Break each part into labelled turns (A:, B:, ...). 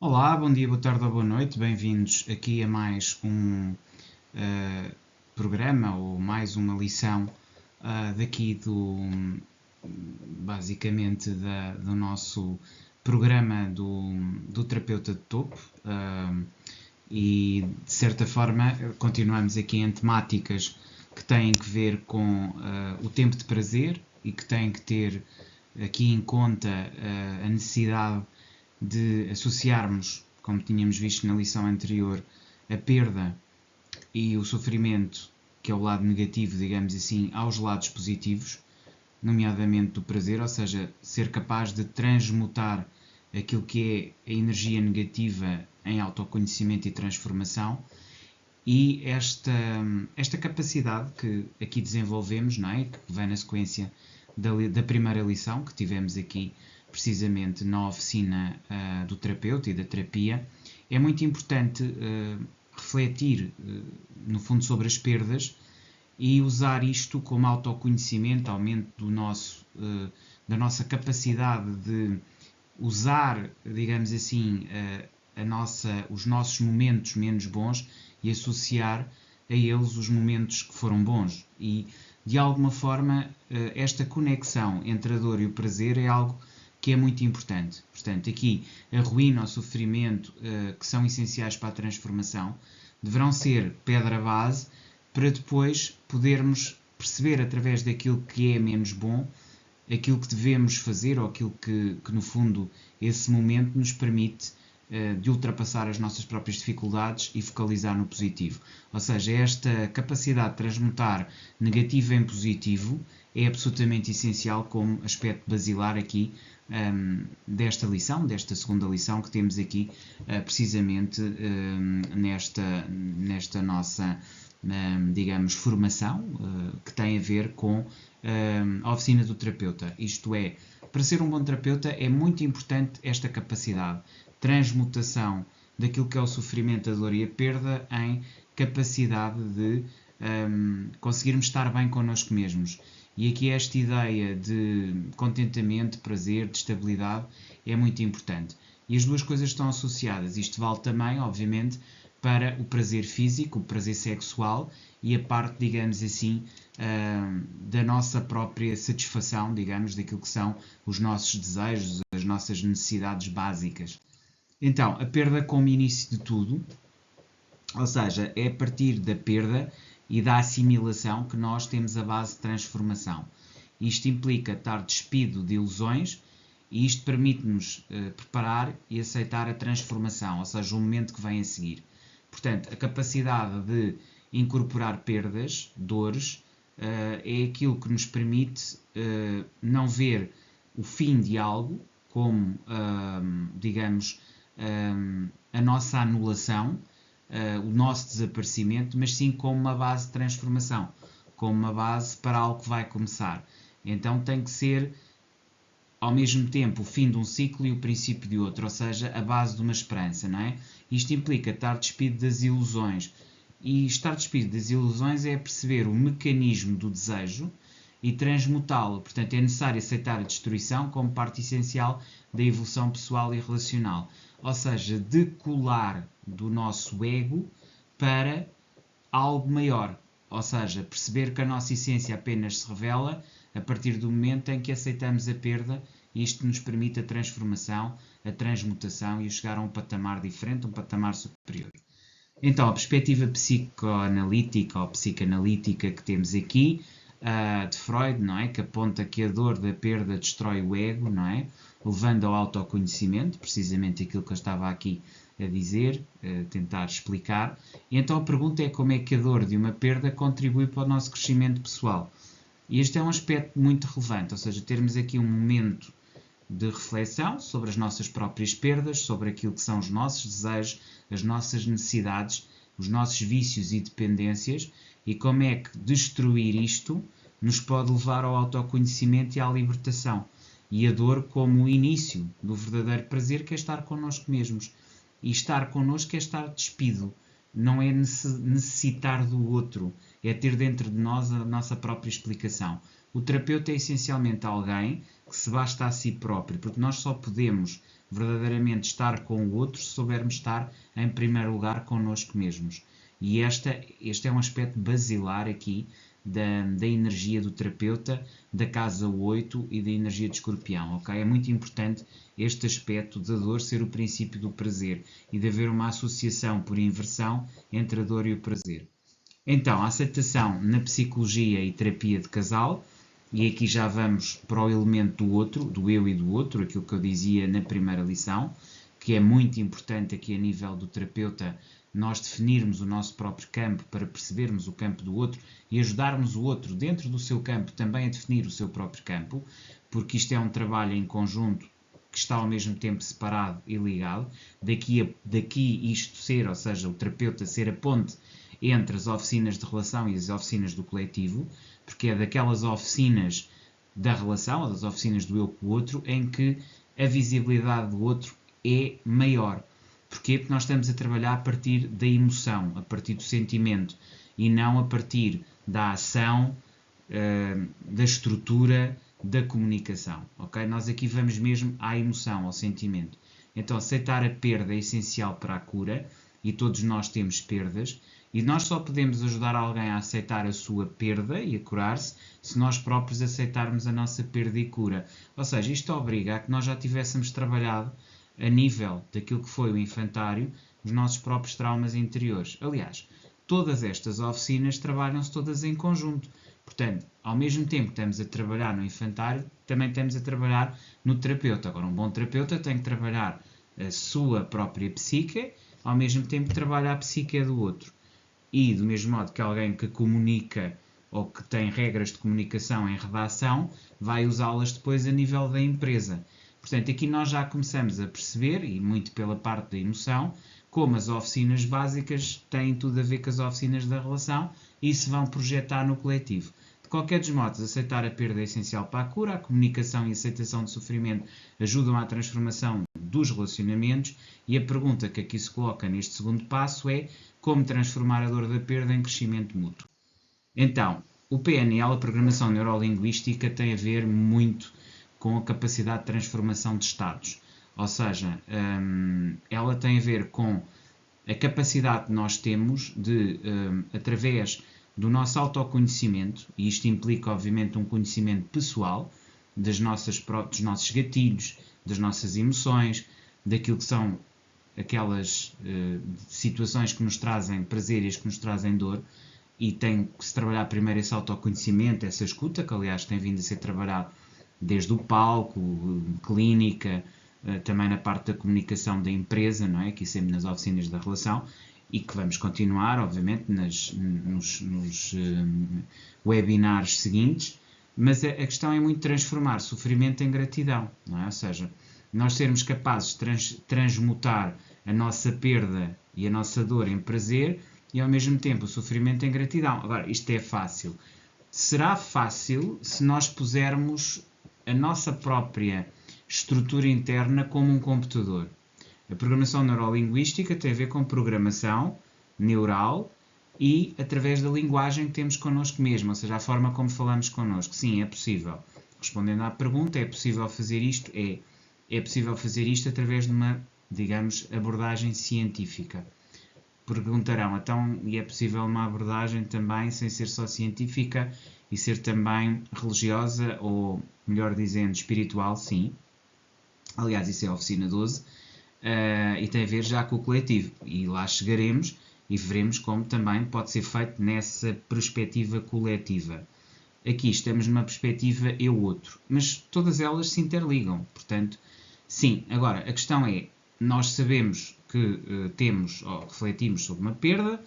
A: Olá, bom dia, boa tarde ou boa noite, bem-vindos aqui a mais um programa ou mais uma lição daqui basicamente do nosso programa do terapeuta de topo. E de certa forma continuamos aqui em temáticas que têm que ver com o tempo de prazer e que têm que ter aqui em conta a necessidade de associarmos, como tínhamos visto na lição anterior, a perda e o sofrimento, que é o lado negativo, digamos assim, aos lados positivos, nomeadamente do prazer, ou seja, ser capaz de transmutar aquilo que é a energia negativa em autoconhecimento e transformação. E esta capacidade que aqui desenvolvemos, não é? Que vem na sequência da primeira lição que tivemos aqui precisamente na oficina do terapeuta e da terapia, é muito importante refletir, no fundo, sobre as perdas e usar isto como autoconhecimento, aumento da nossa capacidade de usar, digamos assim, os nossos momentos menos bons e associar a eles os momentos que foram bons. E, de alguma forma, esta conexão entre a dor e o prazer é algo que é muito importante. Portanto, aqui a ruína, o sofrimento, que são essenciais para a transformação, deverão ser pedra base para depois podermos perceber através daquilo que é menos bom, aquilo que devemos fazer ou aquilo que no fundo esse momento nos permite de ultrapassar as nossas próprias dificuldades e focalizar no positivo. Ou seja, esta capacidade de transmutar negativo em positivo é absolutamente essencial como aspecto basilar aqui desta lição, desta segunda lição que temos aqui precisamente nesta nossa, digamos, formação que tem a ver com a oficina do terapeuta. Isto é, para ser um bom terapeuta é muito importante esta capacidade de transmutação daquilo que é o sofrimento, a dor e a perda em capacidade de conseguirmos estar bem connosco mesmos. E aqui esta ideia de contentamento, de prazer, de estabilidade é muito importante. E as duas coisas estão associadas. Isto vale também, obviamente, para o prazer físico, o prazer sexual e a parte, digamos assim, da nossa própria satisfação, digamos, daquilo que são os nossos desejos, as nossas necessidades básicas. Então, a perda como início de tudo, ou seja, é a partir da perda e da assimilação que nós temos a base de transformação. Isto implica estar despido de ilusões e isto permite-nos preparar e aceitar a transformação, ou seja, o momento que vem a seguir. Portanto, a capacidade de incorporar perdas, dores, é aquilo que nos permite não ver o fim de algo como, digamos, a nossa anulação, o nosso desaparecimento, mas sim como uma base de transformação, como uma base para algo que vai começar. Então tem que ser, ao mesmo tempo, o fim de um ciclo e o princípio de outro, ou seja, a base de uma esperança, não é? Isto implica estar despido das ilusões. E estar despido das ilusões é perceber o mecanismo do desejo e transmutá-lo. Portanto, é necessário aceitar a destruição como parte essencial da evolução pessoal e relacional. Ou seja, decolar do nosso ego para algo maior. Ou seja, perceber que a nossa essência apenas se revela a partir do momento em que aceitamos a perda e isto nos permite a transformação, a transmutação e chegar a um patamar diferente, um patamar superior. Então, a perspectiva psicoanalítica ou psicanalítica que temos aqui, de Freud, não é? Que aponta que a dor da perda destrói o ego, não é? Levando ao autoconhecimento, precisamente aquilo que eu estava aqui a dizer, tentar explicar. E então a pergunta é como é que a dor de uma perda contribui para o nosso crescimento pessoal. E este é um aspecto muito relevante, ou seja, termos aqui um momento de reflexão sobre as nossas próprias perdas, sobre aquilo que são os nossos desejos, as nossas necessidades, os nossos vícios e dependências e como é que destruir isto nos pode levar ao autoconhecimento e à libertação. E a dor como o início do verdadeiro prazer, que é estar connosco mesmos. E estar connosco é estar despido, não é necessitar do outro, é ter dentro de nós a nossa própria explicação. O terapeuta é essencialmente alguém que se basta a si próprio, porque nós só podemos verdadeiramente estar com o outro se soubermos estar em primeiro lugar connosco mesmos. E este é um aspecto basilar aqui da energia do terapeuta, da casa 8 e da energia de Escorpião. Okay? É muito importante este aspecto da dor ser o princípio do prazer e de haver uma associação por inversão entre a dor e o prazer. Então, a aceitação na psicologia e terapia de casal, e aqui já vamos para o elemento do outro, do eu e do outro, aquilo que eu dizia na primeira lição, que é muito importante aqui a nível do terapeuta nós definirmos o nosso próprio campo para percebermos o campo do outro e ajudarmos o outro dentro do seu campo também a definir o seu próprio campo, porque isto é um trabalho em conjunto que está ao mesmo tempo separado e ligado. Daqui isto ser, ou seja, o terapeuta ser a ponte entre as oficinas de relação e as oficinas do coletivo, porque é daquelas oficinas da relação, ou das oficinas do eu com o outro, em que a visibilidade do outro é maior. Porquê? Porque nós estamos a trabalhar a partir da emoção, a partir do sentimento, e não a partir da ação, da estrutura, da comunicação. Okay? Nós aqui vamos mesmo à emoção, ao sentimento. Então, aceitar a perda é essencial para a cura, e todos nós temos perdas, e nós só podemos ajudar alguém a aceitar a sua perda e a curar-se se nós próprios aceitarmos a nossa perda e cura. Ou seja, isto obriga a que nós já tivéssemos trabalhado a nível daquilo que foi o infantário, os nossos próprios traumas interiores. Aliás, todas estas oficinas trabalham-se todas em conjunto. Portanto, ao mesmo tempo que estamos a trabalhar no infantário, também estamos a trabalhar no terapeuta. Agora, um bom terapeuta tem que trabalhar a sua própria psique, ao mesmo tempo que trabalha a psique do outro. E, do mesmo modo que alguém que comunica ou que tem regras de comunicação em redação, vai usá-las depois a nível da empresa. Portanto, aqui nós já começamos a perceber, e muito pela parte da emoção, como as oficinas básicas têm tudo a ver com as oficinas da relação e se vão projetar no coletivo. De qualquer dos modos, aceitar a perda é essencial para a cura, a comunicação e a aceitação de sofrimento ajudam à transformação dos relacionamentos, e a pergunta que aqui se coloca neste segundo passo é como transformar a dor da perda em crescimento mútuo. Então, o PNL, a Programação Neurolinguística, tem a ver muito com a capacidade de transformação de estados. Ou seja, ela tem a ver com a capacidade que nós temos de, através do nosso autoconhecimento, e isto implica, obviamente, um conhecimento pessoal dos nossos gatilhos, das nossas emoções, daquilo que são aquelas situações que nos trazem prazer e as que nos trazem dor, e tem que se trabalhar primeiro esse autoconhecimento, essa escuta, que aliás tem vindo a ser trabalhado desde o palco, clínica, também na parte da comunicação da empresa, não é? Aqui sempre nas oficinas da relação, e que vamos continuar, obviamente, nos webinars seguintes, mas a questão é muito transformar sofrimento em gratidão, não é? Ou seja, nós sermos capazes de transmutar a nossa perda e a nossa dor em prazer e, ao mesmo tempo, o sofrimento em gratidão. Agora, isto é fácil. Será fácil se nós pusermos a nossa própria estrutura interna como um computador. A programação neurolinguística tem a ver com programação neural e através da linguagem que temos connosco mesmo, ou seja, a forma como falamos connosco. Sim, é possível. Respondendo à pergunta, é possível fazer isto? É possível fazer isto através de uma, digamos, abordagem científica. Perguntarão, então, e é possível uma abordagem também sem ser só científica e ser também religiosa ou, melhor dizendo, espiritual? Sim. Aliás, isso é a oficina 12 e tem a ver já com o coletivo. E lá chegaremos e veremos como também pode ser feito nessa perspectiva coletiva. Aqui estamos numa perspectiva eu-outro, mas todas elas se interligam. Portanto, sim. Agora, a questão é, nós sabemos que temos ou refletimos sobre uma perda,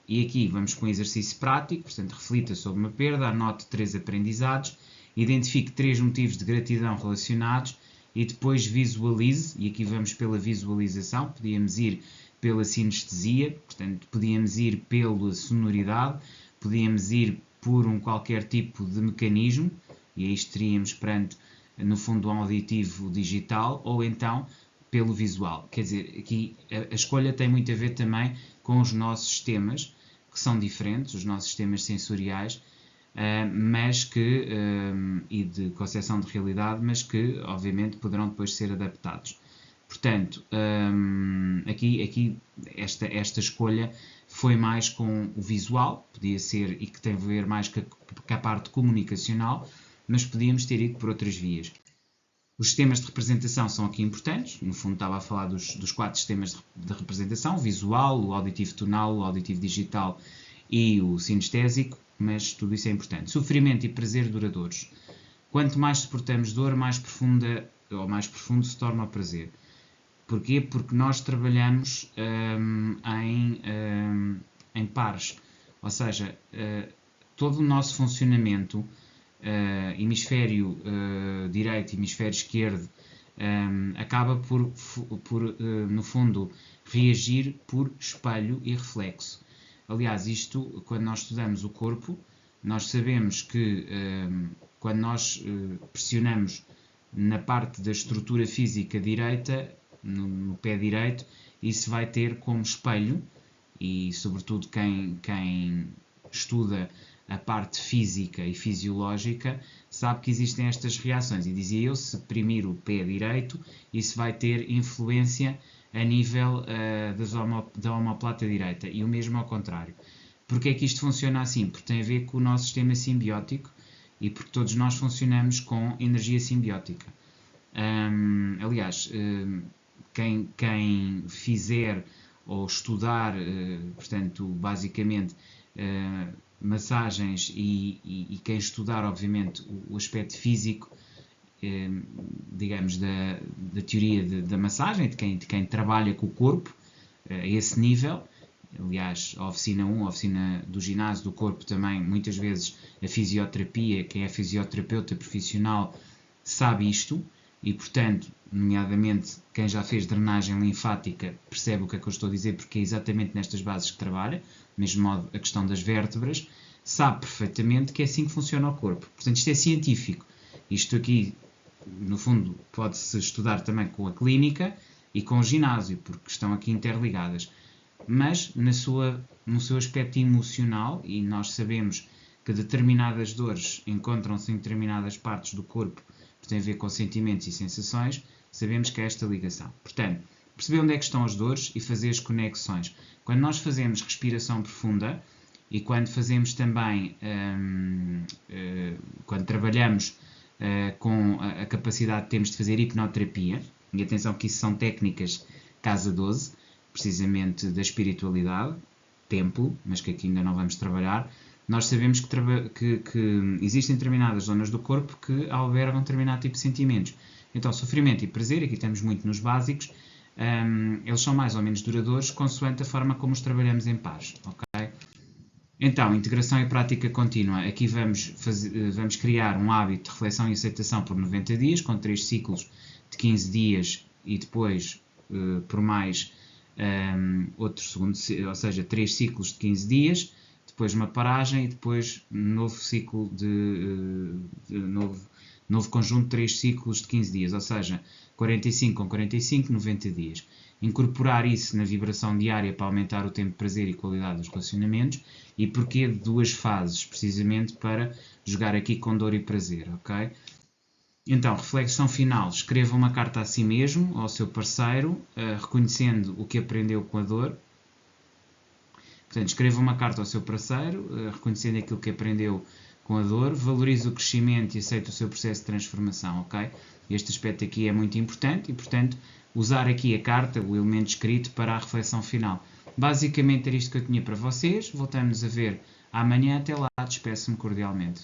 A: e aqui vamos com um exercício prático, portanto, reflita sobre uma perda, anote 3 aprendizados, identifique 3 motivos de gratidão relacionados e depois visualize, e aqui vamos pela visualização, podíamos ir pela sinestesia, portanto, podíamos ir pela sonoridade, podíamos ir por qualquer tipo de mecanismo, e aí estaríamos perante, no fundo, um auditivo digital, ou então pelo visual. Quer dizer, aqui a escolha tem muito a ver também com os nossos sistemas, que são diferentes, os nossos sistemas sensoriais, mas que, e de concepção de realidade, mas que, obviamente, poderão depois ser adaptados. Portanto, aqui esta escolha foi mais com o visual, podia ser, e que tem a ver mais com a parte comunicacional, mas podíamos ter ido por outras vias. Os sistemas de representação são aqui importantes, no fundo estava a falar dos 4 sistemas de representação, o visual, o auditivo tonal, o auditivo digital e o sinestésico, mas tudo isso é importante. Sofrimento e prazer duradouros. Quanto mais suportamos dor, mais profunda ou mais profundo se torna o prazer. Porquê? Porque nós trabalhamos em pares, ou seja, todo o nosso funcionamento, hemisfério direito e hemisfério esquerdo, acaba por, no fundo, reagir por espelho e reflexo. Aliás, isto, quando nós estudamos o corpo, nós sabemos que quando nós pressionamos na parte da estrutura física direita, no pé direito, isso vai ter como espelho, e sobretudo quem estuda a parte física e fisiológica sabe que existem estas reações. E dizia eu, se primir o pé direito, isso vai ter influência a nível da omoplata direita, e o mesmo ao contrário. Porquê é que isto funciona assim? Porque tem a ver com o nosso sistema simbiótico e porque todos nós funcionamos com energia simbiótica. Aliás, quem fizer ou estudar, portanto, basicamente, massagens e quem estudar, obviamente, o aspecto físico, digamos, da teoria da massagem, de quem trabalha com o corpo, a esse nível. Aliás, a oficina 1, a oficina do ginásio do corpo também, muitas vezes a fisioterapia, quem é fisioterapeuta profissional sabe isto e, portanto, nomeadamente quem já fez drenagem linfática percebe o que é que eu estou a dizer, porque é exatamente nestas bases que trabalha, do mesmo modo a questão das vértebras, sabe perfeitamente que é assim que funciona o corpo. Portanto, isto é científico. Isto aqui, no fundo, pode-se estudar também com a clínica e com o ginásio, porque estão aqui interligadas. Mas no seu aspecto emocional, e nós sabemos que determinadas dores encontram-se em determinadas partes do corpo, que têm a ver com sentimentos e sensações, sabemos que é esta ligação. Portanto, perceber onde é que estão as dores e fazer as conexões. Quando nós fazemos respiração profunda e quando fazemos também, quando trabalhamos com a capacidade que temos de fazer hipnoterapia, e atenção que isso são técnicas Casa 12, precisamente da espiritualidade, templo, mas que aqui ainda não vamos trabalhar, nós sabemos que existem determinadas zonas do corpo que albergam determinado tipo de sentimentos. Então, sofrimento e prazer, aqui estamos muito nos básicos, eles são mais ou menos duradouros consoante a forma como os trabalhamos em pares. Okay? Então, integração e prática contínua. Aqui vamos criar um hábito de reflexão e aceitação por 90 dias, com 3 ciclos de 15 dias e depois por mais outro segundo, ou seja, 3 ciclos de 15 dias, depois uma paragem e depois novo ciclo novo conjunto de 3 ciclos de 15 dias, ou seja, 45 com 45, 90 dias. Incorporar isso na vibração diária para aumentar o tempo de prazer e qualidade dos relacionamentos. E porquê de 2 fases? Precisamente para jogar aqui com dor e prazer, ok? Então, reflexão final. Escreva uma carta a si mesmo, ao seu parceiro, reconhecendo o que aprendeu com a dor. Portanto, escreva uma carta ao seu parceiro, reconhecendo aquilo que aprendeu com a dor. Valorize o crescimento e aceite o seu processo de transformação, ok? Este aspecto aqui é muito importante e, portanto, usar aqui a carta, o elemento escrito, para a reflexão final. Basicamente era isto que eu tinha para vocês. Voltamos a ver amanhã. Até lá, despeço-me cordialmente.